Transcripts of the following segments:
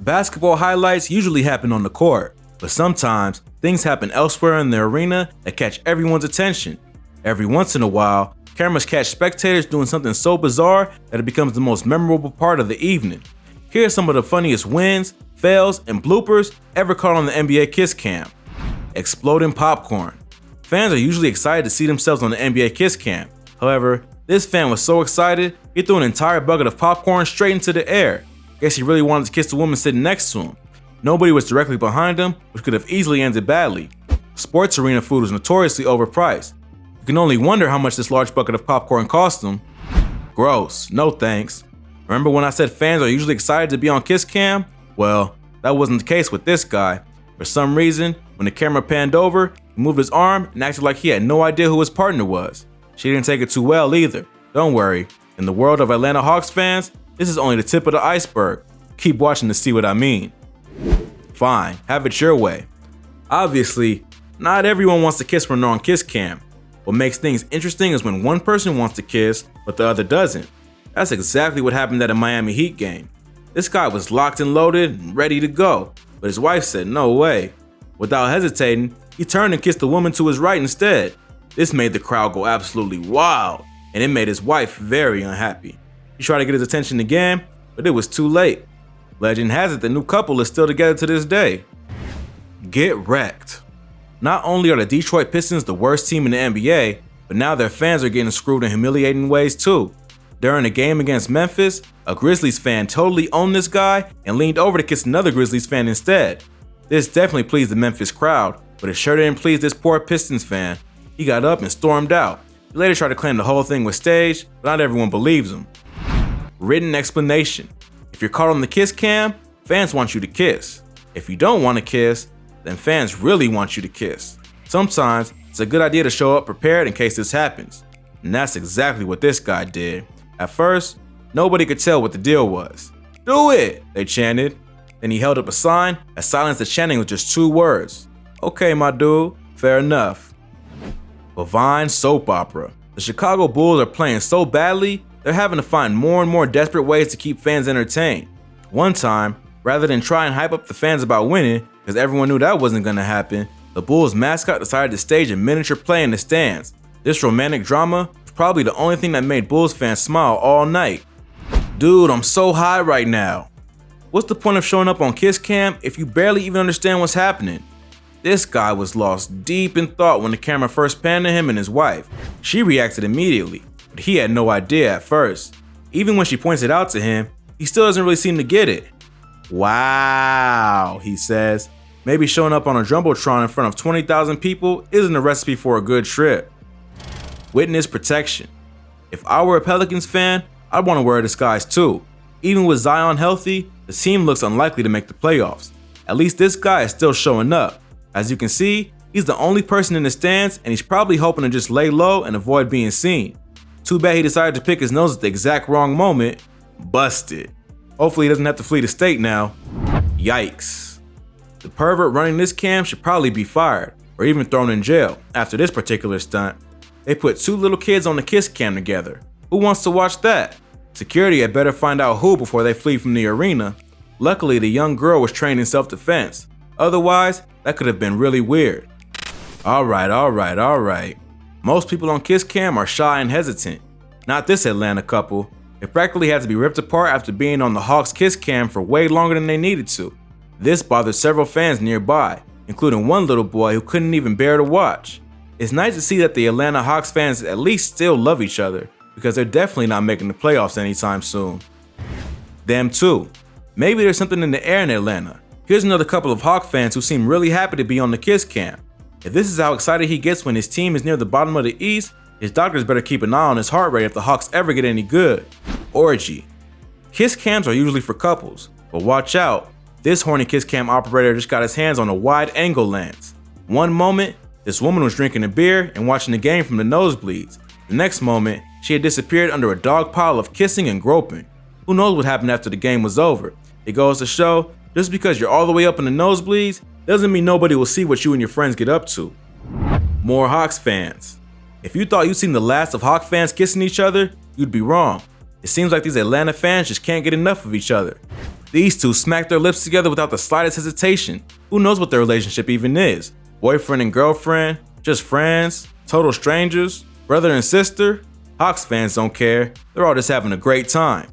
Basketball highlights usually happen on the court, but sometimes things happen elsewhere in the arena that catch everyone's attention. Every once in a while, cameras catch spectators doing something so bizarre that it becomes the most memorable part of the evening. Here are some of the funniest wins, fails, and bloopers ever caught on the NBA Kiss Cam. Exploding popcorn. Fans are usually excited to see themselves on the NBA Kiss Cam. However, this fan was so excited, he threw an entire bucket of popcorn straight into the air. Guess he really wanted to kiss the woman sitting next to him. Nobody was directly behind him, which could have easily ended badly. Sports arena food is notoriously overpriced. You can only wonder how much this large bucket of popcorn cost him. Gross, no thanks. Remember when I said fans are usually excited to be on Kiss Cam? Well, that wasn't the case with this guy. For some reason, when the camera panned over, he moved his arm and acted like he had no idea who his partner was. She didn't take it too well either. Don't worry, in the world of Atlanta Hawks fans, this is only the tip of the iceberg. Keep watching to see what I mean. Fine, have it your way. Obviously, not everyone wants to kiss when they're on Kiss Cam. What makes things interesting is when one person wants to kiss, but the other doesn't. That's exactly what happened at a Miami Heat game. This guy was locked and loaded and ready to go, but his wife said no way. Without hesitating, he turned and kissed the woman to his right instead. This made the crowd go absolutely wild, and it made his wife very unhappy. He tried to get his attention again, but it was too late. Legend has it the new couple is still together to this day. Get wrecked. Not only are the Detroit Pistons the worst team in the NBA, but now their fans are getting screwed in humiliating ways too. During a game against Memphis, a Grizzlies fan totally owned this guy and leaned over to kiss another Grizzlies fan instead. This definitely pleased the Memphis crowd, but it sure didn't please this poor Pistons fan. He got up and stormed out. He later tried to claim the whole thing was staged, but not everyone believes him. Written explanation. If you're caught on the Kiss Cam, fans want you to kiss. If you don't want to kiss, then fans really want you to kiss. Sometimes it's a good idea to show up prepared in case this happens. And that's exactly what this guy did. At first, nobody could tell what the deal was. "Do it!" they chanted. Then he held up a sign that silenced the chanting with just 2 words. "Okay, my dude, fair enough." Bovine soap opera. The Chicago Bulls are playing so badly, they're having to find more and more desperate ways to keep fans entertained. One time, rather than try and hype up the fans about winning, because everyone knew that wasn't going to happen, the Bulls mascot decided to stage a miniature play in the stands. This romantic drama was probably the only thing that made Bulls fans smile all night. Dude, I'm so high right now. What's the point of showing up on Kiss Cam if you barely even understand what's happening? This guy was lost deep in thought when the camera first panned to him and his wife. She reacted immediately, but he had no idea at first. Even when she points it out to him, he still doesn't really seem to get it. "Wow," he says. Maybe showing up on a Jumbotron in front of 20,000 people isn't a recipe for a good trip. Witness protection. If I were a Pelicans fan, I'd want to wear a disguise too. Even with Zion healthy, the team looks unlikely to make the playoffs. At least this guy is still showing up. As you can see, he's the only person in the stands and he's probably hoping to just lay low and avoid being seen. Too bad he decided to pick his nose at the exact wrong moment. Busted. Hopefully he doesn't have to flee the state now. Yikes. The pervert running this cam should probably be fired or even thrown in jail after this particular stunt. They put 2 little kids on the Kiss Cam together. Who wants to watch that? Security had better find out who before they flee from the arena. Luckily, the young girl was trained in self-defense. Otherwise, that could have been really weird. Alright. Most people on Kiss Cam are shy and hesitant. Not this Atlanta couple. They practically had to be ripped apart after being on the Hawks Kiss Cam for way longer than they needed to. This bothered several fans nearby, including one little boy who couldn't even bear to watch. It's nice to see that the Atlanta Hawks fans at least still love each other, because they're definitely not making the playoffs anytime soon. Them too. Maybe there's something in the air in Atlanta. Here's another couple of Hawk fans who seem really happy to be on the Kiss Cam. If this is how excited he gets when his team is near the bottom of the East, his doctors better keep an eye on his heart rate if the Hawks ever get any good. Orgy. Kiss Cams are usually for couples, but watch out. This horny Kiss Cam operator just got his hands on a wide angle lens. One moment, this woman was drinking a beer and watching the game from the nosebleeds. The next moment, she had disappeared under a dog pile of kissing and groping. Who knows what happened after the game was over? It goes to show, just because you're all the way up in the nosebleeds, doesn't mean nobody will see what you and your friends get up to. More Hawks fans. If you thought you'd seen the last of Hawk fans kissing each other, you'd be wrong. It seems like these Atlanta fans just can't get enough of each other. These two smacked their lips together without the slightest hesitation. Who knows what their relationship even is? Boyfriend and girlfriend? Just friends? Total strangers? Brother and sister? Hawks fans don't care. They're all just having a great time.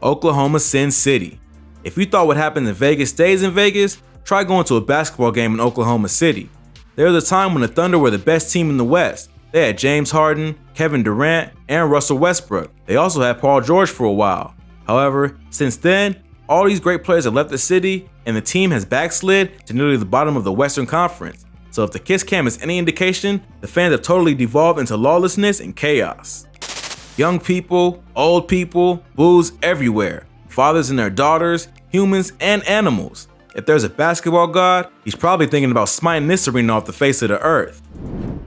Oklahoma Sin City. If you thought what happened in Vegas stays in Vegas, try going to a basketball game in Oklahoma City. There was a time when the Thunder were the best team in the West. They had James Harden, Kevin Durant, and Russell Westbrook. They also had Paul George for a while. However, since then, all these great players have left the city, and the team has backslid to nearly the bottom of the Western Conference. So if the kiss cam is any indication, the fans have totally devolved into lawlessness and chaos. Young people, old people, booze everywhere. Fathers and their daughters, humans and animals. If there's a basketball god, he's probably thinking about smiting this arena off the face of the earth.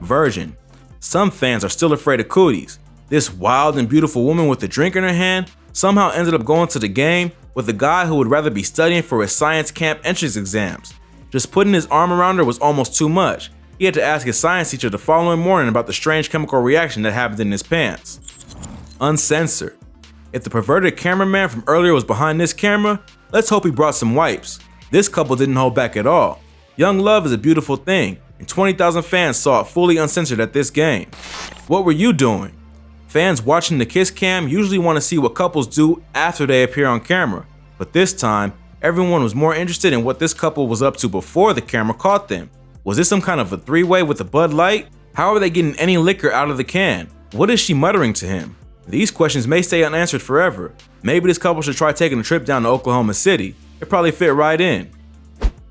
Virgin. Some fans are still afraid of cooties. This wild and beautiful woman with a drink in her hand somehow ended up going to the game with a guy who would rather be studying for his science camp entrance exams. Just putting his arm around her was almost too much. He had to ask his science teacher the following morning about the strange chemical reaction that happened in his pants. Uncensored. If the perverted cameraman from earlier was behind this camera, let's hope he brought some wipes. This couple didn't hold back at all. Young love is a beautiful thing, and 20,000 fans saw it fully uncensored at this game. What were you doing? Fans watching the kiss cam usually want to see what couples do after they appear on camera, but this time, everyone was more interested in what this couple was up to before the camera caught them. Was this some kind of a three-way with a Bud Light? How are they getting any liquor out of the can? What is she muttering to him? These questions may stay unanswered forever. Maybe this couple should try taking a trip down to Oklahoma City. It probably fit right in.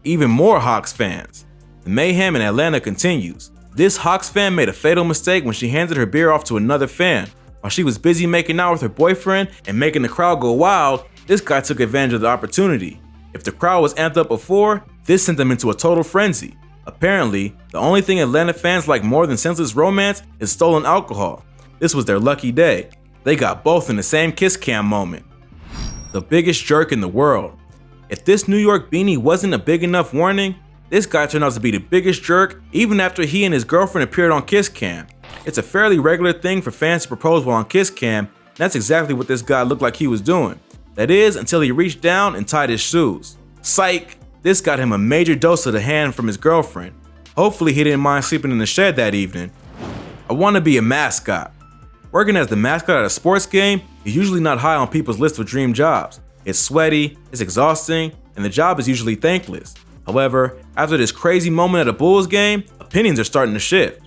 Even more Hawks fans. The mayhem in Atlanta continues. This Hawks fan made a fatal mistake when she handed her beer off to another fan. While she was busy making out with her boyfriend and making the crowd go wild, this guy took advantage of the opportunity. If the crowd was amped up before, this sent them into a total frenzy. Apparently, the only thing Atlanta fans like more than senseless romance is stolen alcohol. This was their lucky day. They got both in the same kiss cam moment. The biggest jerk in the world. If this New York beanie wasn't a big enough warning, this guy turned out to be the biggest jerk even after he and his girlfriend appeared on kiss cam. It's a fairly regular thing for fans to propose while on kiss cam, and that's exactly what this guy looked like he was doing. That is, until he reached down and tied his shoes. Psych! This got him a major dose of the hand from his girlfriend. Hopefully he didn't mind sleeping in the shed that evening. I want to be a mascot. Working as the mascot at a sports game is usually not high on people's list of dream jobs. It's sweaty, it's exhausting, and the job is usually thankless. However, after this crazy moment at a Bulls game, opinions are starting to shift.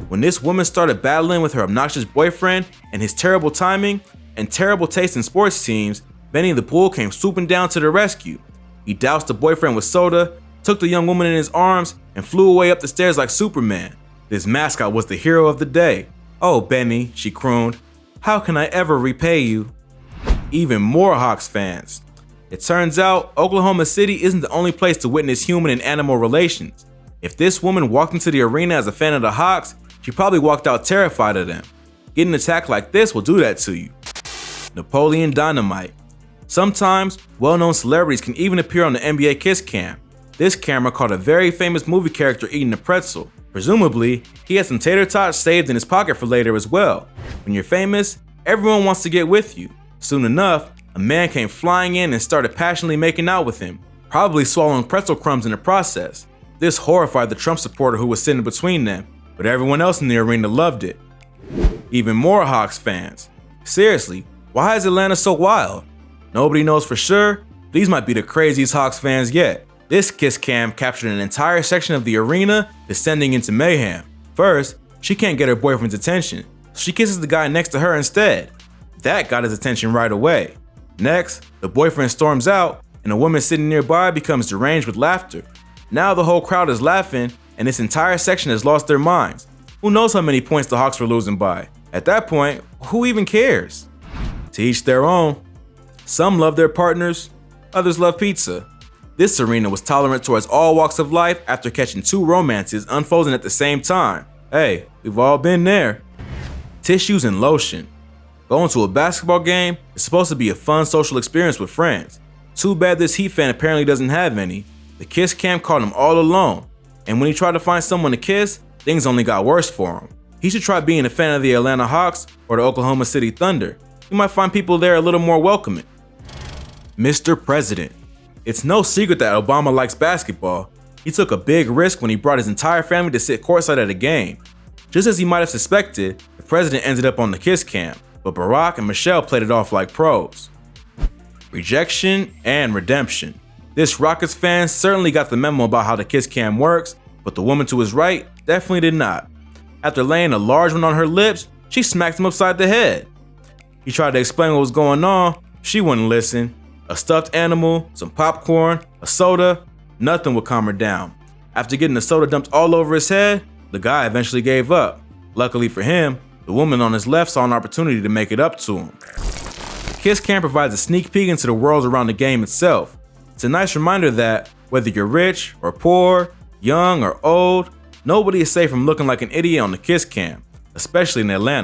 When this woman started battling with her obnoxious boyfriend and his terrible timing and terrible taste in sports teams, Benny the Bull came swooping down to the rescue. He doused the boyfriend with soda, took the young woman in his arms, and flew away up the stairs like Superman. This mascot was the hero of the day. "Oh, Benny," she crooned, "how can I ever repay you?" Even more Hawks fans. It turns out Oklahoma City isn't the only place to witness human and animal relations. If this woman walked into the arena as a fan of the Hawks, she probably walked out terrified of them. Getting attacked like this will do that to you. Napoleon Dynamite. Sometimes, well-known celebrities can even appear on the NBA kiss cam. This camera caught a very famous movie character eating a pretzel. Presumably, he had some tater tots saved in his pocket for later as well. When you're famous, everyone wants to get with you. Soon enough, a man came flying in and started passionately making out with him, probably swallowing pretzel crumbs in the process. This horrified the Trump supporter who was sitting between them, but everyone else in the arena loved it. Even more Hawks fans. Seriously, why is Atlanta so wild? Nobody knows for sure. These might be the craziest Hawks fans yet. This kiss cam captured an entire section of the arena descending into mayhem. First, she can't get her boyfriend's attention, so she kisses the guy next to her instead. That got his attention right away. Next, the boyfriend storms out, and a woman sitting nearby becomes deranged with laughter. Now the whole crowd is laughing, and this entire section has lost their minds. Who knows how many points the Hawks were losing by? At that point, who even cares? To each their own. Some love their partners, others love pizza. This arena was tolerant towards all walks of life after catching two romances unfolding at the same time. Hey, we've all been there. Tissues and lotion. Going to a basketball game is supposed to be a fun social experience with friends. Too bad this Heat fan apparently doesn't have any. The kiss cam caught him all alone, and when he tried to find someone to kiss, things only got worse for him. He should try being a fan of the Atlanta Hawks or the Oklahoma City Thunder. You might find people there a little more welcoming. Mr. President. It's no secret that Obama likes basketball. He took a big risk when he brought his entire family to sit courtside at a game. Just as he might have suspected, the president ended up on the kiss cam, but Barack and Michelle played it off like pros. Rejection and redemption. This Rockets fan certainly got the memo about how the kiss cam works, but the woman to his right definitely did not. After laying a large one on her lips, she smacked him upside the head. He tried to explain what was going on, she wouldn't listen. A stuffed animal, some popcorn, a soda, nothing would calm her down. After getting the soda dumped all over his head, the guy eventually gave up. Luckily for him, the woman on his left saw an opportunity to make it up to him. The kiss cam provides a sneak peek into the world around the game itself. It's a nice reminder that, whether you're rich or poor, young or old, nobody is safe from looking like an idiot on the kiss cam, especially in Atlanta.